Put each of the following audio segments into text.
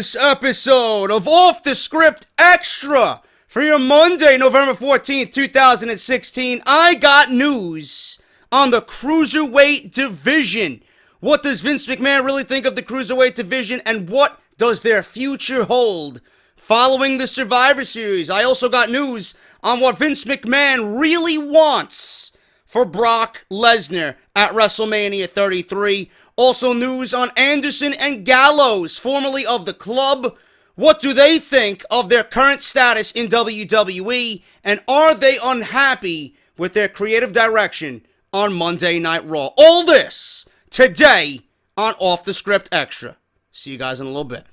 this episode of Off the Script Extra for your Monday, November 14th, 2016. I got news on the Cruiserweight Division. What does Vince McMahon really think of the Cruiserweight Division, and what does their future hold following the Survivor Series? I also got news on what Vince McMahon really wants for Brock Lesnar at WrestleMania 33. Also news on Anderson and Gallows, formerly of the Club. What do they think of their current status in WWE? And are they unhappy with their creative direction on Monday Night Raw? All this today on Off the Script Extra. See you guys in a little bit.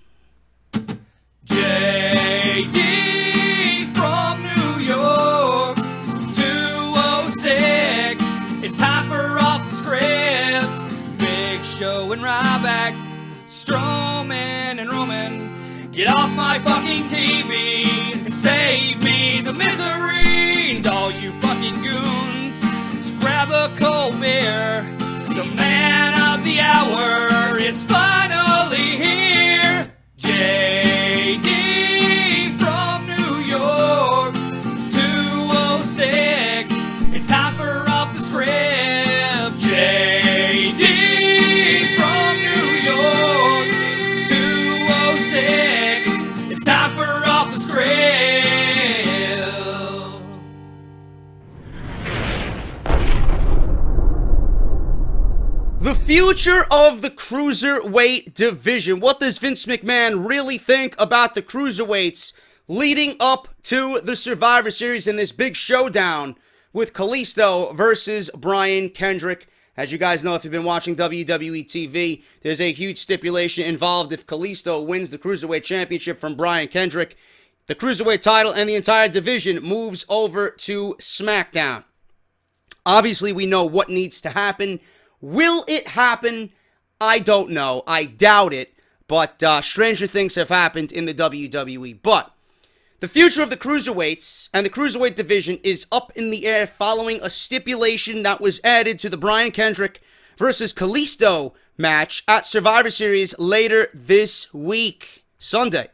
JD from New York, 206. It's time for Off the Script. Big Show and Ryback, Strowman and Roman. Get off my fucking TV and save me the misery. And all you fucking goons, just grab a cold beer. The man of the hour is finally here. JD from New York, 206. It's time for Off the Script. JD from New York, 206. It's time for Off the Script. The future of the Cruiserweight Division. What does Vince McMahon really think about the Cruiserweights leading up to the Survivor Series in this big showdown with Kalisto versus Brian Kendrick? As you guys know, if you've been watching WWE TV, there's a huge stipulation involved. If Kalisto wins the Cruiserweight Championship from Brian Kendrick, the Cruiserweight title and the entire division moves over to Smackdown. Obviously, we know what needs to happen. Will it happen? I don't know. I doubt it. But stranger things have happened in the WWE. But the future of the Cruiserweights and the Cruiserweight division is up in the air following a stipulation that was added to the Brian Kendrick versus Kalisto match at Survivor Series later this week, Sunday.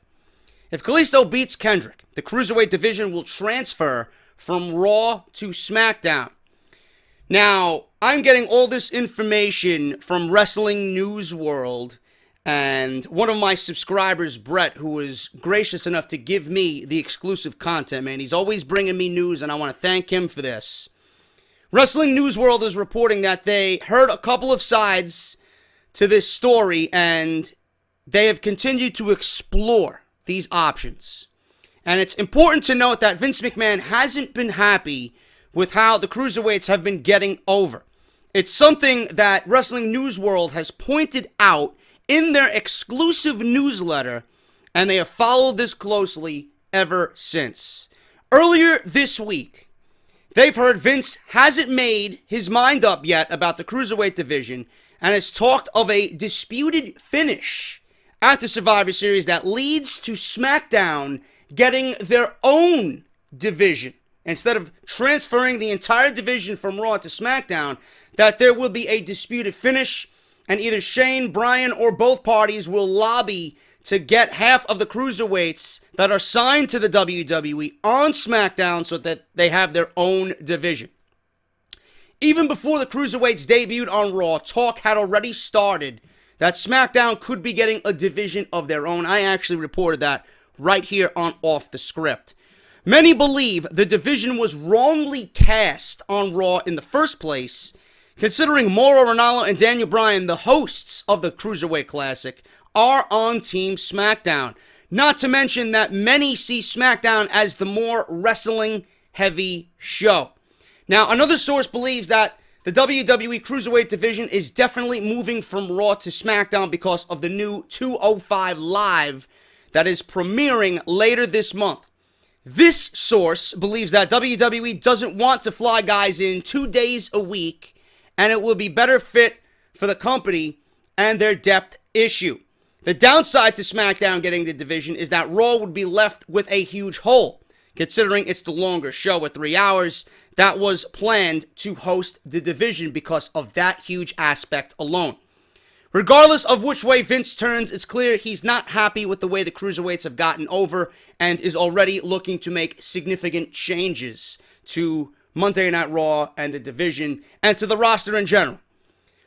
If Kalisto beats Kendrick, the Cruiserweight division will transfer from Raw to SmackDown. Now, I'm getting all this information from Wrestling News World, and one of my subscribers, Brett, who was gracious enough to give me the exclusive content, man. He's always bringing me news, and I want to thank him for this. Wrestling News World is reporting that they heard a couple of sides to this story, and they have continued to explore these options. And it's important to note that Vince McMahon hasn't been happy with how the Cruiserweights have been getting over. It's something that Wrestling News World has pointed out in their exclusive newsletter, and they have followed this closely ever since. Earlier this week, they've heard Vince hasn't made his mind up yet about the Cruiserweight division and has talked of a disputed finish at the Survivor Series that leads to SmackDown getting their own division. Instead of transferring the entire division from Raw to SmackDown, that there will be a disputed finish, and either Shane, Brian, or both parties will lobby to get half of the Cruiserweights that are signed to the WWE on SmackDown so that they have their own division. Even before the Cruiserweights debuted on Raw, talk had already started that SmackDown could be getting a division of their own. I actually reported that right here on Off the Script. Many believe the division was wrongly cast on Raw in the first place, considering Mauro Ranallo and Daniel Bryan, the hosts of the Cruiserweight Classic, are on Team SmackDown. Not to mention that many see SmackDown as the more wrestling-heavy show. Now, another source believes that the WWE Cruiserweight division is definitely moving from Raw to SmackDown because of the new 205 Live that is premiering later this month. This source believes that WWE doesn't want to fly guys in 2 days a week, and it will be better fit for the company and their depth issue. The downside to SmackDown getting the division is that Raw would be left with a huge hole, considering it's the longer show at 3 hours that was planned to host the division because of that huge aspect alone. Regardless of which way Vince turns, it's clear he's not happy with the way the Cruiserweights have gotten over and is already looking to make significant changes to Monday Night Raw and the division and to the roster in general.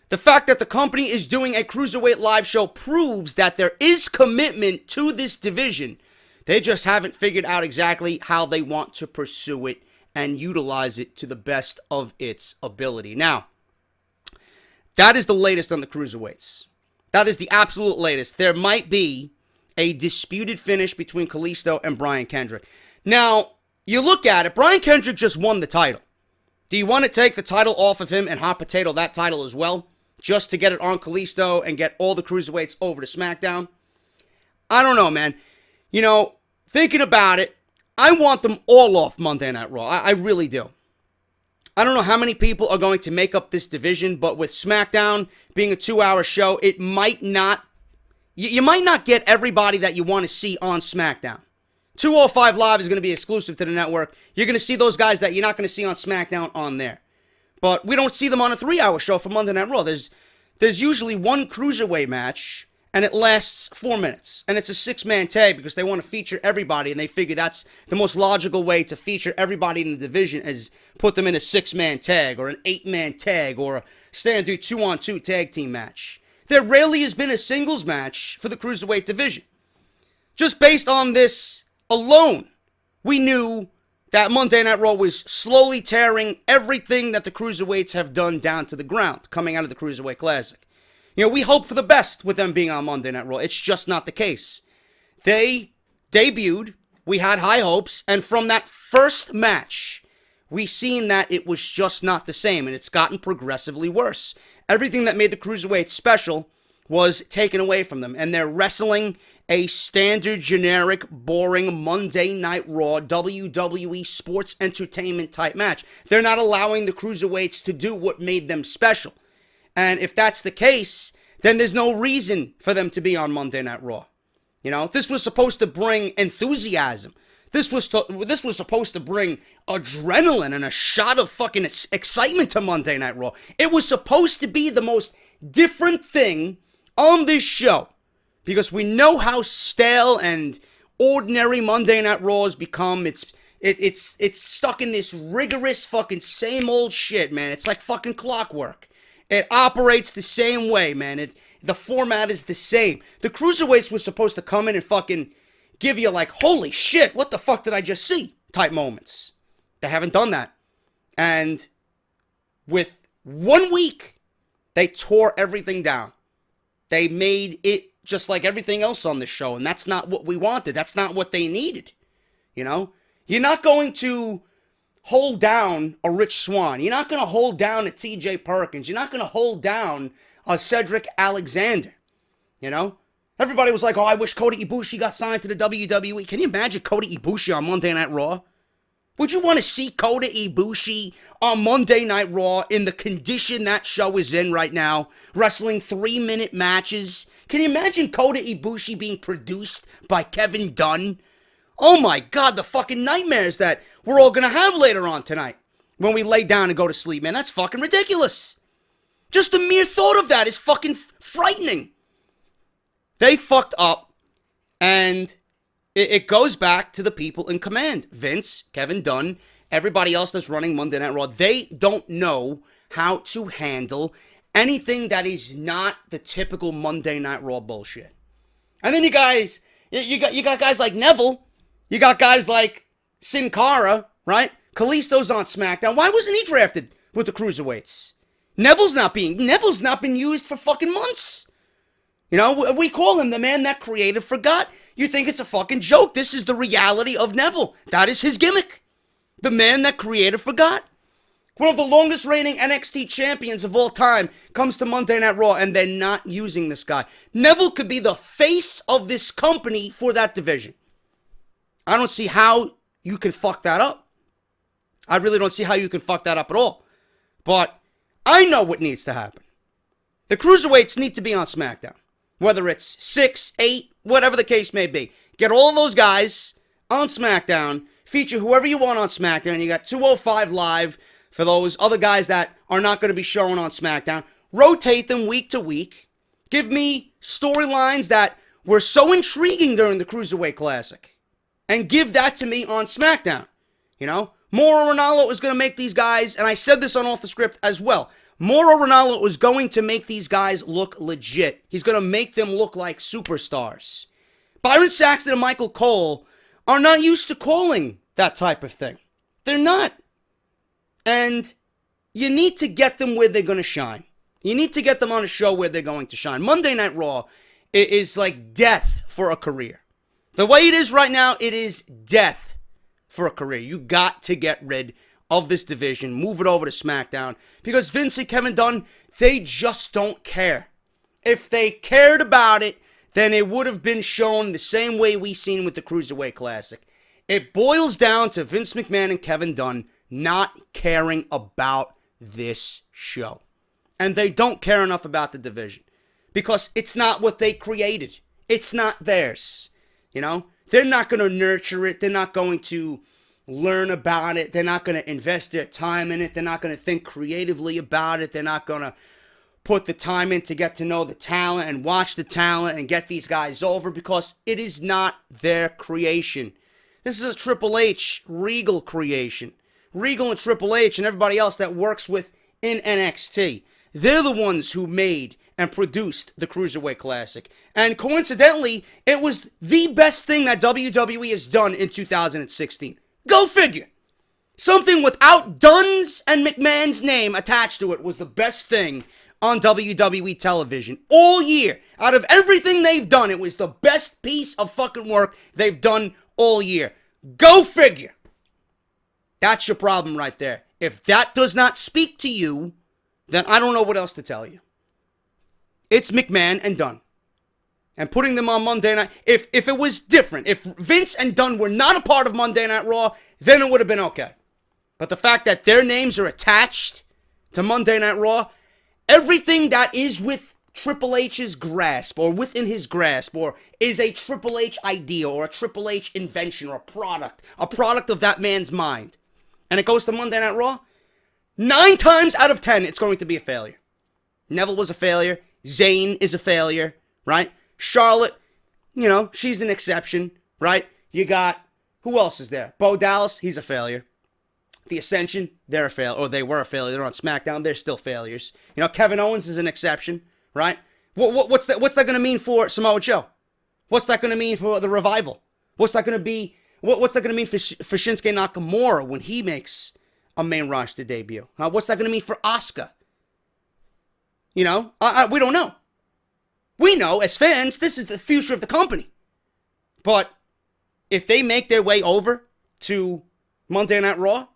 The fact that the company is doing a Cruiserweight live show proves that there is commitment to this division. They just haven't figured out exactly how they want to pursue it and utilize it to the best of its ability. Now, that is the latest on the Cruiserweights. That is the absolute latest. There might be a disputed finish between Kalisto and Brian Kendrick. Now, you look at it, Brian Kendrick just won the title. Do you want to take the title off of him and hot potato that title as well? Just to get it on Kalisto and get all the Cruiserweights over to SmackDown? I don't know, man. You know, thinking about it, I want them all off Monday Night Raw. I really do. I don't know how many people are going to make up this division, but with SmackDown being a 2-hour show, it might not... You might not get everybody that you want to see on SmackDown. 205 Live is going to be exclusive to the network. You're going to see those guys that you're not going to see on SmackDown on there. But we don't see them on a 3-hour show for Monday Night Raw. There's usually one Cruiserweight match, and it lasts 4 minutes. And it's a 6-man tag because they want to feature everybody, and they figure that's the most logical way to feature everybody in the division is put them in a 6-man tag or an 8-man tag or a standard 2-on-2 tag team match. There rarely has been a singles match for the Cruiserweight division. Just based on this alone, we knew that Monday Night Raw was slowly tearing everything that the Cruiserweights have done down to the ground coming out of the Cruiserweight Classic. You know, we hope for the best with them being on Monday Night Raw. It's just not the case. They debuted, we had high hopes, and from that first match, we seen that it was just not the same, and it's gotten progressively worse. Everything that made the Cruiserweights special was taken away from them, and they're wrestling a standard, generic, boring Monday Night Raw WWE sports entertainment type match. They're not allowing the Cruiserweights to do what made them special. And if that's the case, then there's no reason for them to be on Monday Night Raw. You know, this was supposed to bring enthusiasm. This was supposed to bring adrenaline and a shot of fucking excitement to Monday Night Raw. It was supposed to be the most different thing on this show. Because we know how stale and ordinary Monday Night Raw has become. It's stuck in this rigorous fucking same old shit, man. It's like fucking clockwork. It operates the same way, man. The format is the same. The Cruiserweights was supposed to come in and fucking give you like, holy shit, what the fuck did I just see? Type moments. They haven't done that. And with 1 week, they tore everything down. They made it just like everything else on this show, and that's not what we wanted. That's not what they needed. You know? You're not going to hold down a Rich Swann. You're not going to hold down a TJ Perkins. You're not going to hold down a Cedric Alexander. You know? Everybody was like, oh, I wish Cody Ibushi got signed to the WWE. Can you imagine Cody Ibushi on Monday Night Raw? Would you want to see Cody Ibushi on Monday Night Raw in the condition that show is in right now? Wrestling 3-minute matches. Can you imagine Cody Ibushi being produced by Kevin Dunn? Oh my God, the fucking nightmares that we're all going to have later on tonight when we lay down and go to sleep, man. That's fucking ridiculous. Just the mere thought of that is fucking frightening. They fucked up, and it goes back to the people in command. Vince, Kevin Dunn, everybody else that's running Monday Night Raw. They don't know how to handle anything that is not the typical Monday Night Raw bullshit. And then you got guys like Neville. You got guys like Sin Cara, right? Kalisto's on SmackDown. Why wasn't he drafted with the Cruiserweights? Neville's not been used for fucking months. You know, we call him the man that creative forgot. You think it's a fucking joke. This is the reality of Neville. That is his gimmick. The man that creative forgot. One of the longest reigning NXT champions of all time comes to Monday Night Raw and they're not using this guy. Neville could be the face of this company for that division. I don't see how you can fuck that up. I really don't see how you can fuck that up at all. But I know what needs to happen. The Cruiserweights need to be on SmackDown. Whether it's 6, 8, whatever the case may be. Get all of those guys on SmackDown. Feature whoever you want on SmackDown. You got 205 Live for those other guys that are not going to be showing on SmackDown. Rotate them week to week. Give me storylines that were so intriguing during the Cruiserweight Classic. And give that to me on SmackDown. You know? Mauro Ranallo is going to make these guys, and I said this on Off the Script as well, Mauro Ranallo is going to make these guys look legit. He's going to make them look like superstars. Byron Saxton and Michael Cole are not used to calling that type of thing. They're not. And you need to get them where they're going to shine. You need to get them on a show where they're going to shine. Monday Night Raw is like death for a career. The way it is right now, it is death for a career. You got to get rid of this division, move it over to SmackDown, because Vince and Kevin Dunn, they just don't care. If they cared about it, then it would have been shown the same way we seen with the Cruiserweight Classic. It boils down to Vince McMahon and Kevin Dunn not caring about this show. And they don't care enough about the division, because it's not what they created. It's not theirs. You know, they're not going to nurture it. They're not going to learn about it. They're not going to invest their time in it. They're not going to think creatively about it. They're not going to put the time in to get to know the talent and watch the talent and get these guys over, because it is not their creation. This is a Triple H Regal creation. Regal and Triple H and everybody else that works with in NXT. They're the ones who made and produced the Cruiserweight Classic. And coincidentally, it was the best thing that WWE has done in 2016. Go figure. Something without Dunn's and McMahon's name attached to it was the best thing on WWE television all year. Out of everything they've done, it was the best piece of fucking work they've done all year. Go figure. That's your problem right there. If that does not speak to you, then I don't know what else to tell you. It's McMahon and Dunn. And putting them on Monday Night, if it was different, if Vince and Dunn were not a part of Monday Night Raw, then it would have been okay. But the fact that their names are attached to Monday Night Raw, everything that is with Triple H's grasp, or within his grasp, or is a Triple H idea, or a Triple H invention, or a product of that man's mind, and it goes to Monday Night Raw, 9 times out of 10, it's going to be a failure. Neville was a failure. Zayn is a failure, right? Charlotte, you know, she's an exception, right? You got, who else is there? Bo Dallas, he's a failure. The Ascension, they're a failure, or they were a failure. They're on SmackDown, they're still failures. You know, Kevin Owens is an exception, right? What's that going to mean for Samoa Joe? What's that going to mean for the Revival? What's that going to be? What's that going to mean for Shinsuke Nakamura when he makes a main roster debut? What's that going to mean for Asuka? You know, we don't know. We know, as fans, this is the future of the company. But if they make their way over to Monday Night Raw,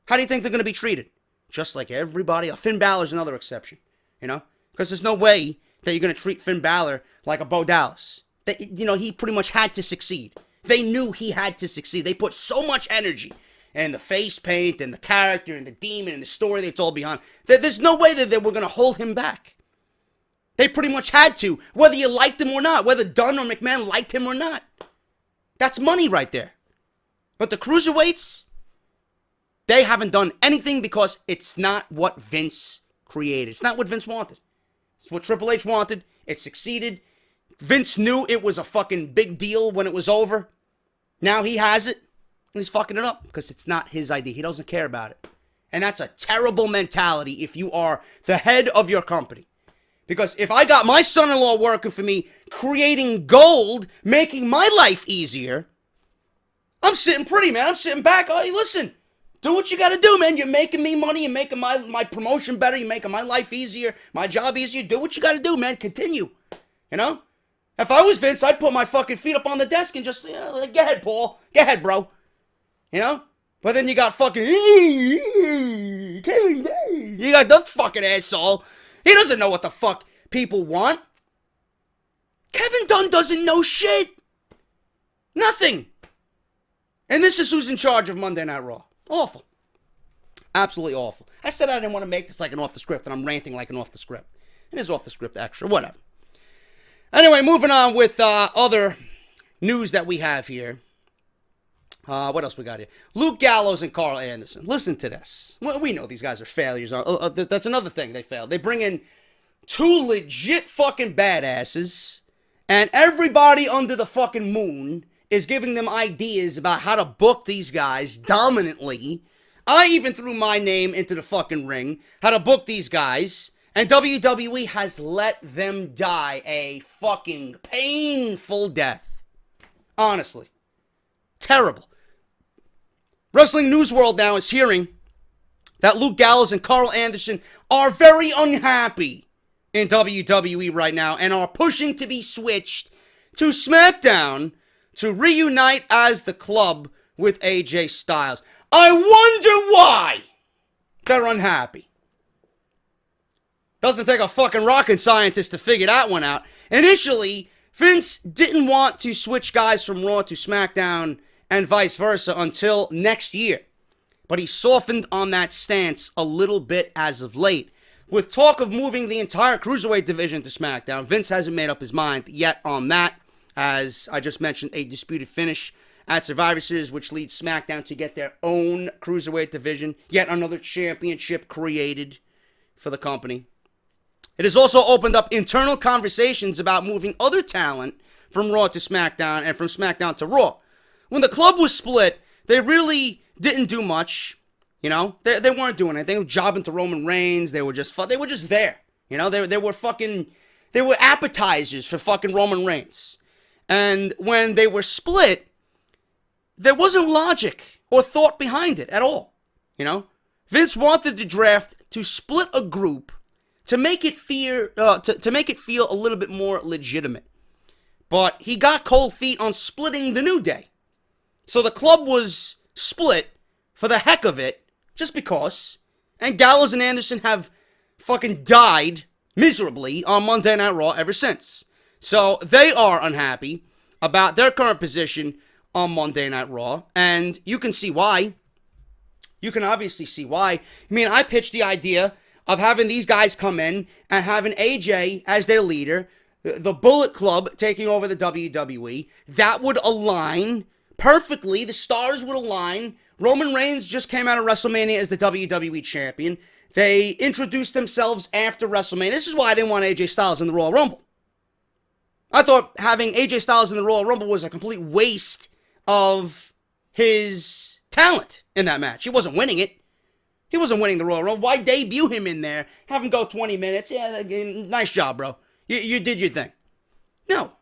how do you think they're going to be treated? Just like everybody else. Finn Balor's another exception, you know? Because there's no way that you're going to treat Finn Balor like a Bo Dallas. You know, he pretty much had to succeed. They knew he had to succeed. They put so much energy and the face paint and the character and the demon and the story that's all behind. There's no way that they were going to hold him back. They pretty much had to, whether you liked him or not, whether Dunn or McMahon liked him or not. That's money right there. But the Cruiserweights, they haven't done anything because it's not what Vince created. It's not what Vince wanted. It's what Triple H wanted. It succeeded. Vince knew it was a fucking big deal when it was over. Now he has it, and he's fucking it up because it's not his idea. He doesn't care about it. And that's a terrible mentality if you are the head of your company. Because if I got my son-in-law working for me, creating gold, making my life easier, I'm sitting pretty, man. I'm sitting back. Oh, hey, listen, do what you got to do, man. You're making me money. You're making my promotion better. You're making my life easier, my job easier. Do what you got to do, man. Continue. You know? If I was Vince, I'd put my fucking feet up on the desk and just, go ahead, Paul. Go ahead, bro. You know? But then you got fucking, you got that fucking asshole. He doesn't know what the fuck people want. Kevin Dunn doesn't know shit. Nothing. And this is who's in charge of Monday Night Raw. Awful. Absolutely awful. I said I didn't want to make this like an off the script, and I'm ranting like an off the script. It is off the script extra, whatever. Anyway, moving on with other news that we have here. What else we got here? Luke Gallows and Karl Anderson. Listen to this. We know these guys are failures. That's another thing. They failed. They bring in two legit fucking badasses, and everybody under the fucking moon is giving them ideas about how to book these guys dominantly. I even threw my name into the fucking ring, how to book these guys, and WWE has let them die a fucking painful death. Honestly. Terrible. Wrestling News World now is hearing that Luke Gallows and Karl Anderson are very unhappy in WWE right now and are pushing to be switched to Smackdown to reunite as the club with AJ Styles. I wonder why they're unhappy. Doesn't take a fucking rocket scientist to figure that one out. Initially, Vince didn't want to switch guys from Raw to SmackDown and vice versa until next year. But he softened on that stance a little bit as of late. With talk of moving the entire Cruiserweight division to SmackDown, Vince hasn't made up his mind yet on that. As I just mentioned, a disputed finish at Survivor Series, which leads SmackDown to get their own Cruiserweight division. Yet another championship created for the company. It has also opened up internal conversations about moving other talent from Raw to SmackDown and from SmackDown to Raw. When the club was split, they really didn't do much. You know, they weren't doing anything. They were jobbing to Roman Reigns. They were just there. You know, they were appetizers for fucking Roman Reigns. And when they were split, there wasn't logic or thought behind it at all. You know, Vince wanted the draft to split a group to make it feel a little bit more legitimate. But he got cold feet on splitting the New Day. So the club was split for the heck of it, just because. And Gallows and Anderson have fucking died miserably on Monday Night Raw ever since. So they are unhappy about their current position on Monday Night Raw. And you can see why. You can obviously see why. I mean, I pitched the idea of having these guys come in and having AJ as their leader, the Bullet Club taking over the WWE. That would align perfectly. The stars would align. Roman Reigns just came out of WrestleMania as the WWE champion. They introduced themselves after WrestleMania. This is why I didn't want AJ Styles in the Royal Rumble. I thought having AJ Styles in the Royal Rumble was a complete waste of his talent in that match. He wasn't winning it. He wasn't winning the Royal Rumble. Why debut him in there? Have him go 20 minutes. Yeah, nice job, bro. You did your thing. No.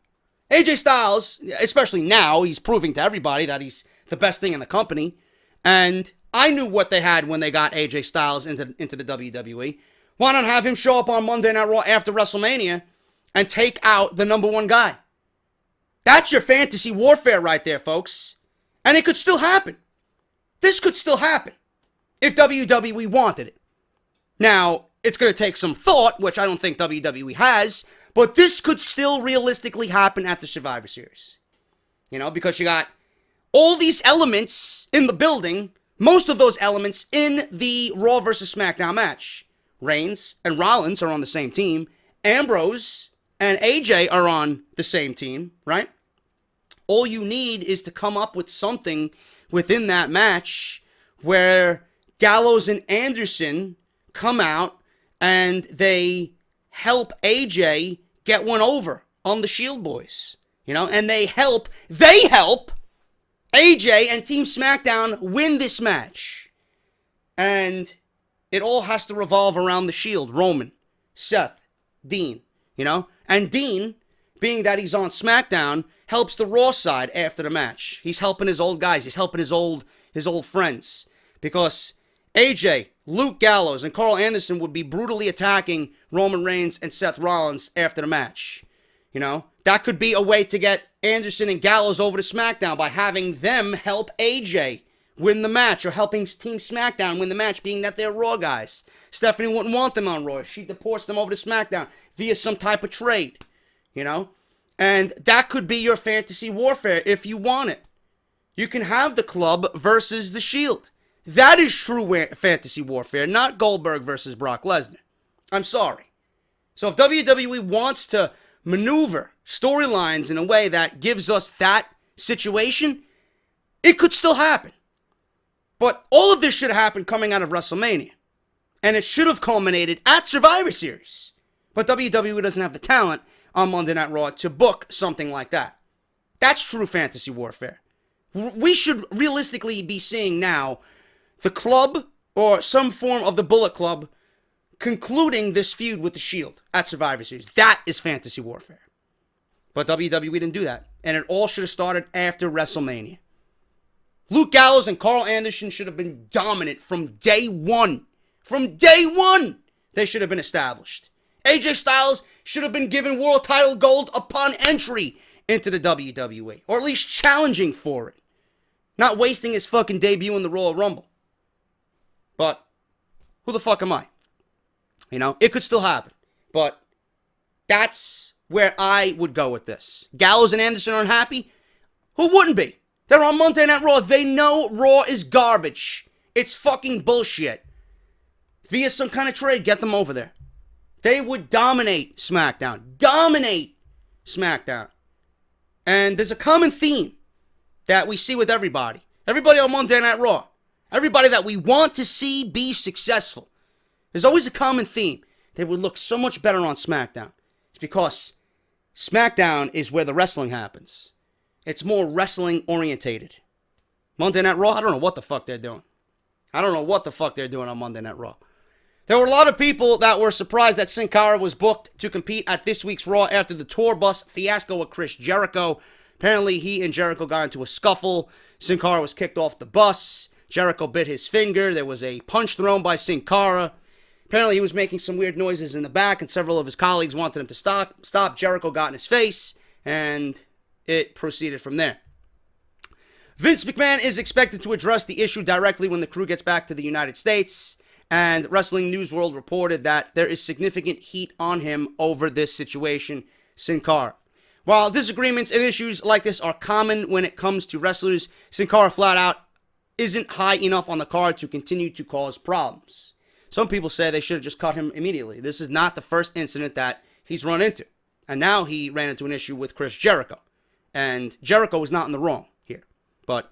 AJ Styles, especially now, he's proving to everybody that he's the best thing in the company. And I knew what they had when they got AJ Styles into the WWE. Why not have him show up on Monday Night Raw after WrestleMania and take out the number one guy? That's your fantasy warfare right there, folks. And it could still happen. This could still happen if WWE wanted it. Now, it's going to take some thought, which I don't think WWE has, but this could still realistically happen at the Survivor Series. You know, because you got all these elements in the building, most of those elements in the Raw versus SmackDown match. Reigns and Rollins are on the same team. Ambrose and AJ are on the same team, right? All you need is to come up with something within that match where Gallows and Anderson come out and they help AJ get one over on the Shield Boys. You know, and they help AJ and Team SmackDown win this match. And it all has to revolve around the Shield. Roman, Seth, Dean, you know? And Dean, being that he's on SmackDown, helps the Raw side after the match. He's helping his old guys. He's helping his old friends. Because AJ, Luke Gallows, and Karl Anderson would be brutally attacking Roman Reigns and Seth Rollins after the match. You know, that could be a way to get Anderson and Gallows over to SmackDown by having them help AJ win the match, or helping Team SmackDown win the match, being that they're Raw guys. Stephanie wouldn't want them on Raw. She deports them over to SmackDown via some type of trade, you know? And that could be your fantasy warfare if you want it. You can have the club versus the Shield. That is true fantasy warfare, not Goldberg versus Brock Lesnar. I'm sorry. So if WWE wants to maneuver storylines in a way that gives us that situation, it could still happen. But all of this should have happened coming out of WrestleMania. And it should have culminated at Survivor Series. But WWE doesn't have the talent on Monday Night Raw to book something like that. That's true fantasy warfare. We should realistically be seeing now the club or some form of the Bullet Club concluding this feud with the Shield at Survivor Series. That is fantasy warfare. But WWE didn't do that. And it all should have started after WrestleMania. Luke Gallows and Karl Anderson should have been dominant from day one. From day one, they should have been established. AJ Styles should have been given world title gold upon entry into the WWE. Or at least challenging for it. Not wasting his fucking debut in the Royal Rumble. But who the fuck am I? You know, it could still happen. But that's where I would go with this. Gallows and Anderson are unhappy? Who wouldn't be? They're on Monday Night Raw. They know Raw is garbage. It's fucking bullshit. Via some kind of trade, get them over there. They would dominate Smackdown. Dominate Smackdown. And there's a common theme that we see with everybody. Everybody on Monday Night Raw. Everybody that we want to see be successful. There's always a common theme. They would look so much better on SmackDown. It's because SmackDown is where the wrestling happens. It's more wrestling orientated. Monday Night Raw, I don't know what the fuck they're doing. I don't know what the fuck they're doing on Monday Night Raw. There were a lot of people that were surprised that Sin Cara was booked to compete at this week's Raw after the tour bus fiasco with Chris Jericho. Apparently, he and Jericho got into a scuffle. Sin Cara was kicked off the bus. Jericho bit his finger. There was a punch thrown by Sin Cara. Apparently, he was making some weird noises in the back, and several of his colleagues wanted him to stop. Jericho got in his face, and it proceeded from there. Vince McMahon is expected to address the issue directly when the crew gets back to the United States, and Wrestling News World reported that there is significant heat on him over this situation, Sin Cara. While disagreements and issues like this are common when it comes to wrestlers, Sin Cara flat out isn't high enough on the card to continue to cause problems. Some people say they should have just cut him immediately. This is not the first incident that he's run into. And now he ran into an issue with Chris Jericho. And Jericho was not in the wrong here. But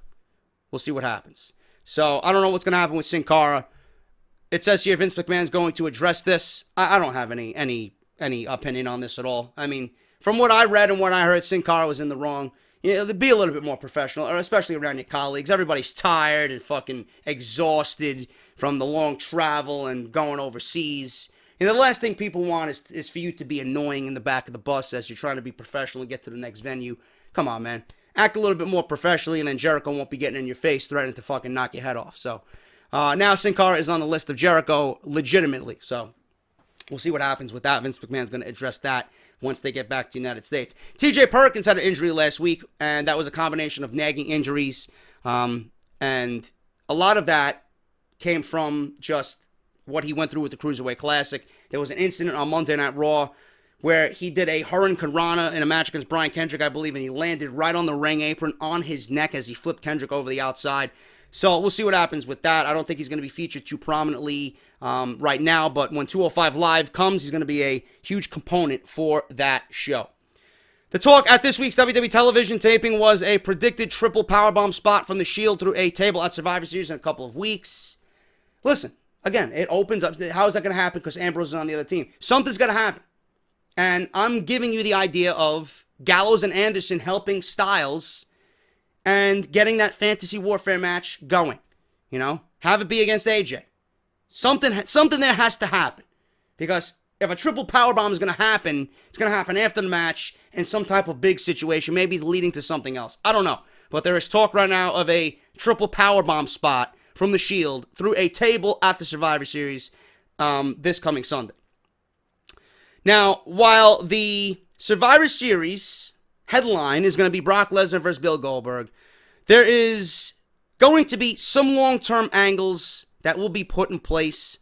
we'll see what happens. So I don't know what's going to happen with Sin Cara. It says here Vince McMahon's going to address this. I don't have any opinion on this at all. I mean, from what I read and what I heard, Sin Cara was in the wrong. You know, be a little bit more professional, or especially around your colleagues. Everybody's tired and fucking exhausted from the long travel and going overseas. And the last thing people want is for you to be annoying in the back of the bus as you're trying to be professional and get to the next venue. Come on, man. Act a little bit more professionally, and then Jericho won't be getting in your face threatening to fucking knock your head off. So now Sin Cara is on the list of Jericho legitimately. So we'll see what happens with that. Vince McMahon's going to address that once they get back to the United States. TJ Perkins had an injury last week, and that was a combination of nagging injuries. And a lot of that came from just what he went through with the Cruiserweight Classic. There was an incident on Monday Night Raw where he did a Hurricane Rana in a match against Brian Kendrick, I believe, and he landed right on the ring apron on his neck as he flipped Kendrick over the outside. So we'll see what happens with that. I don't think he's going to be featured too prominently right now, but when 205 Live comes, he's going to be a huge component for that show. The talk at this week's WWE television taping was a predicted triple powerbomb spot from the Shield through a table at Survivor Series in a couple of weeks. Listen, again, it opens up. How is that going to happen? Because Ambrose is on the other team. Something's going to happen. And I'm giving you the idea of Gallows and Anderson helping Styles and getting that fantasy warfare match going. You know, have it be against AJ. Something there has to happen. Because if a triple powerbomb is going to happen, it's going to happen after the match in some type of big situation, maybe leading to something else. I don't know. But there is talk right now of a triple powerbomb spot from the Shield through a table at the Survivor Series this coming Sunday. Now, while the Survivor Series headline is going to be Brock Lesnar versus Bill Goldberg, there is going to be some long-term angles that will be put in place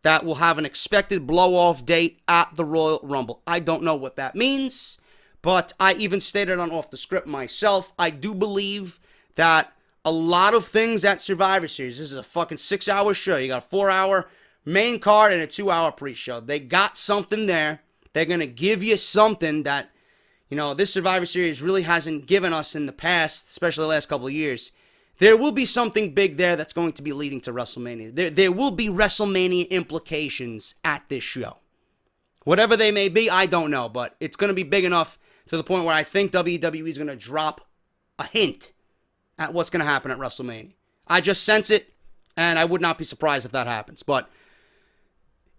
that will have an expected blow-off date at the Royal Rumble. I don't know what that means, but I even stated on Off the Script myself, I do believe that a lot of things at Survivor Series, this is a fucking 6-hour show. You got a 4-hour main card and a 2-hour pre-show. They got something there. They're going to give you something that, you know, this Survivor Series really hasn't given us in the past, especially the last couple of years. There will be something big there that's going to be leading to WrestleMania. There will be WrestleMania implications at this show. Whatever they may be, I don't know. But it's going to be big enough to the point where I think WWE is going to drop a hint at what's going to happen at WrestleMania. I just sense it, and I would not be surprised if that happens. But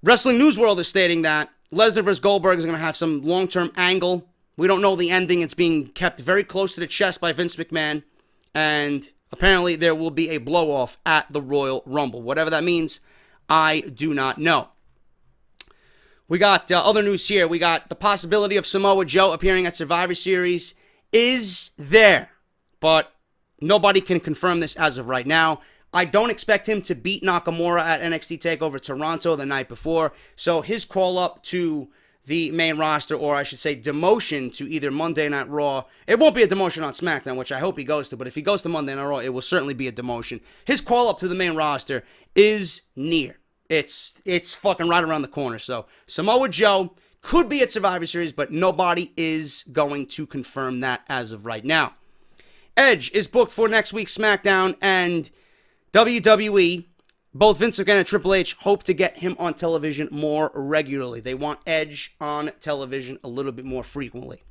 Wrestling News World is stating that Lesnar vs. Goldberg is going to have some long-term angle. We don't know the ending. It's being kept very close to the chest by Vince McMahon. And apparently there will be a blow-off at the Royal Rumble. Whatever that means, I do not know. We got other news here. We got the possibility of Samoa Joe appearing at Survivor Series is there. But nobody can confirm this as of right now. I don't expect him to beat Nakamura at NXT TakeOver Toronto the night before. So his call-up to the main roster, or I should say demotion to either Monday Night Raw. It won't be a demotion on SmackDown, which I hope he goes to. But if he goes to Monday Night Raw, it will certainly be a demotion. His call-up to the main roster is near. It's fucking right around the corner. So Samoa Joe could be at Survivor Series, but nobody is going to confirm that as of right now. Edge is booked for next week's SmackDown, and WWE, both Vince McMahon and Triple H, hope to get him on television more regularly. They want Edge on television a little bit more frequently.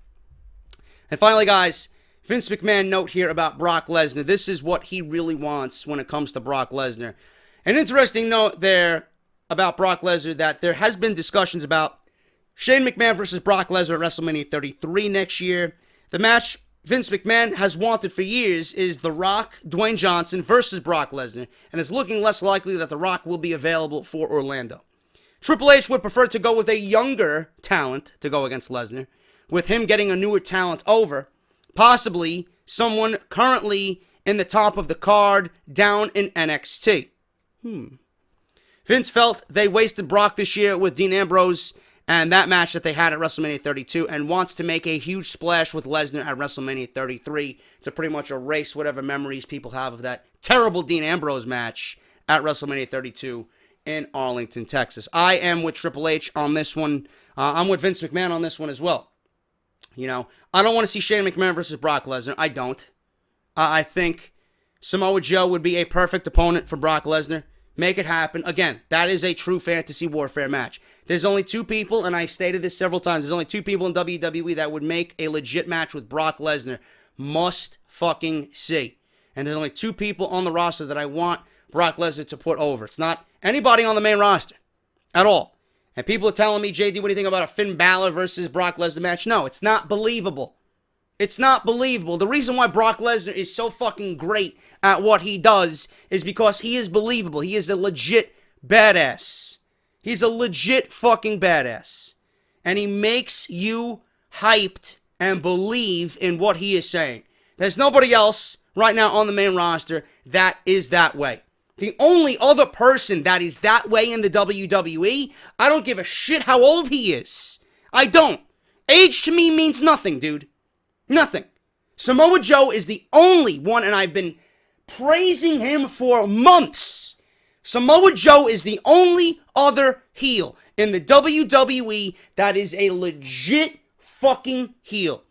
And finally, guys, Vince McMahon note here about Brock Lesnar. This is what he really wants when it comes to Brock Lesnar. An interesting note there about Brock Lesnar, that there has been discussions about Shane McMahon versus Brock Lesnar at WrestleMania 33 next year. The match Vince McMahon has wanted for years is The Rock, Dwayne Johnson versus Brock Lesnar, and it's looking less likely that The Rock will be available for Orlando. Triple H would prefer to go with a younger talent to go against Lesnar, with him getting a newer talent over, possibly someone currently in the top of the card down in NXT. Vince felt they wasted Brock this year with Dean Ambrose and that match that they had at WrestleMania 32, and wants to make a huge splash with Lesnar at WrestleMania 33 to pretty much erase whatever memories people have of that terrible Dean Ambrose match at WrestleMania 32 in Arlington, Texas. I am with Triple H on this one. I'm with Vince McMahon on this one as well. You know, I don't want to see Shane McMahon versus Brock Lesnar. I don't. I think Samoa Joe would be a perfect opponent for Brock Lesnar. Make it happen. Again, that is a true fantasy warfare match. There's only two people, and I've stated this several times, there's only two people in WWE that would make a legit match with Brock Lesnar. Must fucking see. And there's only two people on the roster that I want Brock Lesnar to put over. It's not anybody on the main roster at all. And people are telling me, JD, what do you think about a Finn Balor versus Brock Lesnar match? No, it's not believable. It's not believable. The reason why Brock Lesnar is so fucking great at what he does is because he is believable. He is a legit badass. He's a legit fucking badass. And he makes you hyped and believe in what he is saying. There's nobody else right now on the main roster that is that way. The only other person that is that way in the WWE, I don't give a shit how old he is. I don't. Age to me means nothing, dude. Nothing. Samoa Joe is the only one, and I've been praising him for months. Samoa Joe is the only other heel in the WWE that is a legit fucking heel.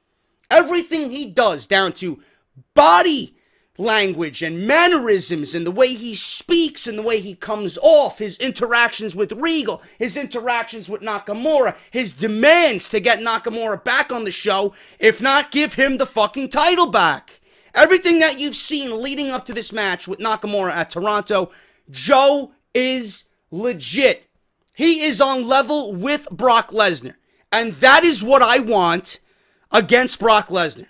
Everything he does, down to body language and mannerisms and the way he speaks and the way he comes off, his interactions with Regal, his interactions with Nakamura, his demands to get Nakamura back on the show, if not give him the fucking title back. Everything that you've seen leading up to this match with Nakamura at Toronto, Joe is legit. He is on level with Brock Lesnar. And that is what I want against Brock Lesnar.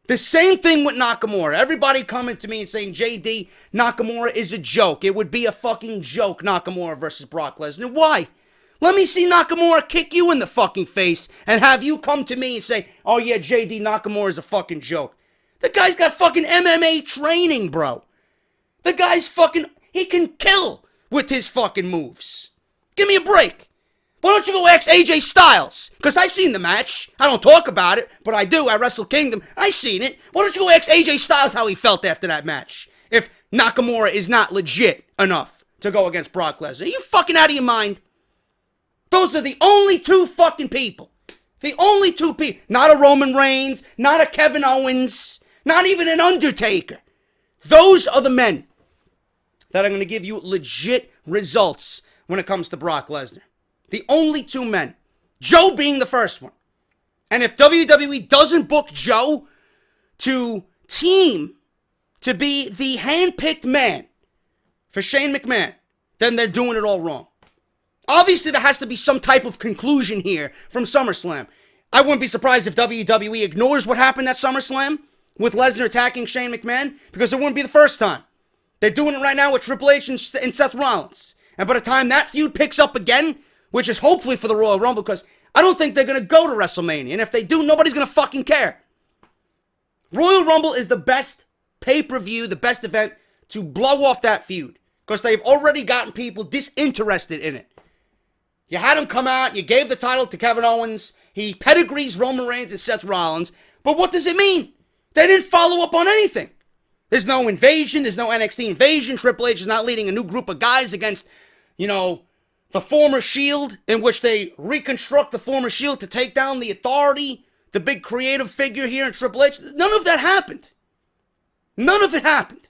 The same thing with Nakamura. Everybody coming to me and saying, JD, Nakamura is a joke. It would be a fucking joke, Nakamura versus Brock Lesnar. Why? Let me see Nakamura kick you in the fucking face and have you come to me and say, oh yeah, JD, Nakamura is a fucking joke. The guy's got fucking MMA training, bro. The guy's fucking, he can kill with his fucking moves. Give me a break. Why don't you go ask AJ Styles? Because I seen the match. I don't talk about it, but I do. At Wrestle Kingdom, I seen it. Why don't you go ask AJ Styles how he felt after that match? If Nakamura is not legit enough to go against Brock Lesnar. Are you fucking out of your mind? Those are the only two fucking people. The only two people. Not a Roman Reigns, not a Kevin Owens, not even an Undertaker. Those are the men that are going to give you legit results when it comes to Brock Lesnar. The only two men Joe being the first one. And if WWE doesn't book Joe to team to be the handpicked man for Shane McMahon, then they're doing it all wrong. Obviously, there has to be some type of conclusion here from SummerSlam. I wouldn't be surprised if WWE ignores what happened at SummerSlam with Lesnar attacking Shane McMahon, because it wouldn't be the first time. They're doing it right now with Triple H and Seth Rollins. And by the time that feud picks up again, which is hopefully for the Royal Rumble, because I don't think they're going to go to WrestleMania. And if they do, nobody's going to fucking care. Royal Rumble is the best pay-per-view, the best event to blow off that feud, because they've already gotten people disinterested in it. You had him come out, you gave the title to Kevin Owens, he pedigrees Roman Reigns and Seth Rollins, but what does it mean? They didn't follow up on anything. There's no invasion, there's no NXT invasion, Triple H is not leading a new group of guys against, the former Shield, in which they reconstruct the former Shield to take down the Authority, the big creative figure here in Triple H. None of that happened. None of it happened.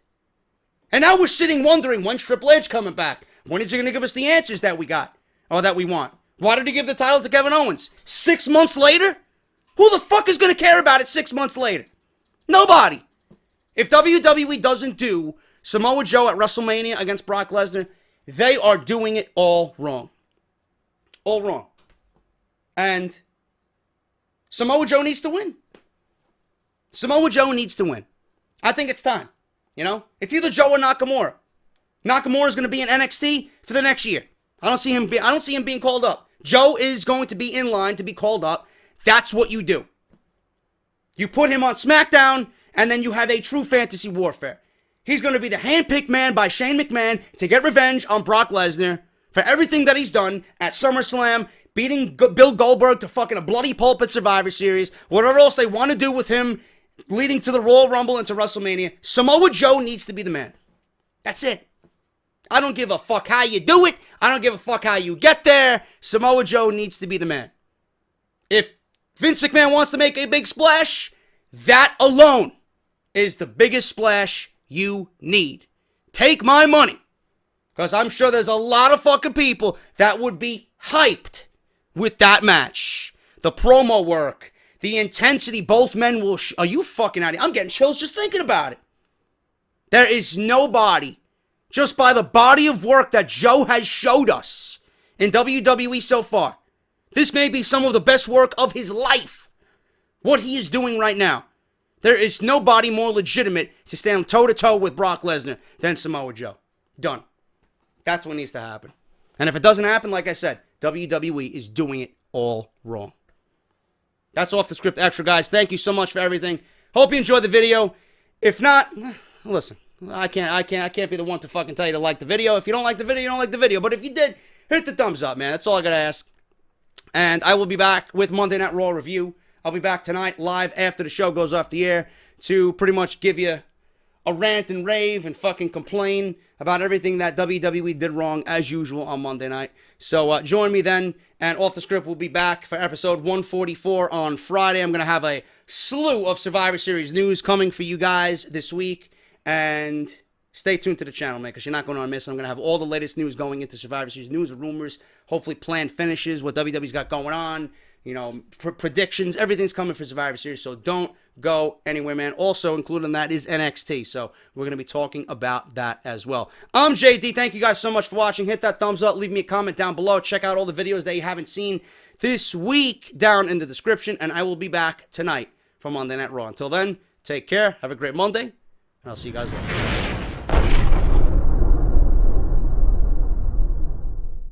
And now we're sitting wondering, when's Triple H coming back? When is he going to give us the answers that we got, or that we want? Why did he give the title to Kevin Owens? 6 months later? Who the fuck is going to care about it 6 months later? Nobody. If WWE doesn't do Samoa Joe at WrestleMania against Brock Lesnar, they are doing it all wrong. All wrong. And Samoa Joe needs to win. Samoa Joe needs to win. I think it's time. It's either Joe or Nakamura. Nakamura is going to be in NXT for the next year. I don't see him being called up. Joe is going to be in line to be called up. That's what you do. You put him on Smackdown, and then you have a true fantasy warfare. He's going to be the handpicked man by Shane McMahon to get revenge on Brock Lesnar for everything that he's done at SummerSlam, beating Bill Goldberg to fucking a bloody pulp at Survivor Series, whatever else they want to do with him, leading to the Royal Rumble and to WrestleMania. Samoa Joe needs to be the man. That's it. I don't give a fuck how you do it. I don't give a fuck how you get there. Samoa Joe needs to be the man. If Vince McMahon wants to make a big splash, that alone is the biggest splash you need. Take my money. Because I'm sure there's a lot of fucking people that would be hyped with that match. The promo work, the intensity both men will... Are you fucking out of here? I'm getting chills just thinking about it. There is nobody, just by the body of work that Joe has showed us in WWE so far. This may be some of the best work of his life. What he is doing right now. There is nobody more legitimate to stand toe-to-toe with Brock Lesnar than Samoa Joe. Done. That's what needs to happen. And if it doesn't happen, like I said, WWE is doing it all wrong. That's Off the Script Extra, guys. Thank you so much for everything. Hope you enjoyed the video. If not, listen, I can't be the one to fucking tell you to like the video. If you don't like the video, you don't like the video. But if you did, hit the thumbs up, man. That's all I gotta ask. And I will be back with Monday Night Raw review. I'll be back tonight live after the show goes off the air to pretty much give you a rant and rave and fucking complain about everything that WWE did wrong as usual on Monday night. So join me then, and Off the Script will be back for episode 144 on Friday. I'm going to have a slew of Survivor Series news coming for you guys this week, and stay tuned to the channel, man, because you're not going to miss it. I'm going to have all the latest news going into Survivor Series news and rumors, hopefully planned finishes, what WWE's got going on, predictions, everything's coming for Survivor Series, so don't go anywhere, man. Also included in that is NXT, so we're going to be talking about that as well. I'm JD. Thank you guys so much for watching. Hit that thumbs up. Leave me a comment down below. Check out all the videos that you haven't seen this week down in the description, and I will be back tonight for Monday Night Raw. Until then, take care. Have a great Monday, and I'll see you guys later.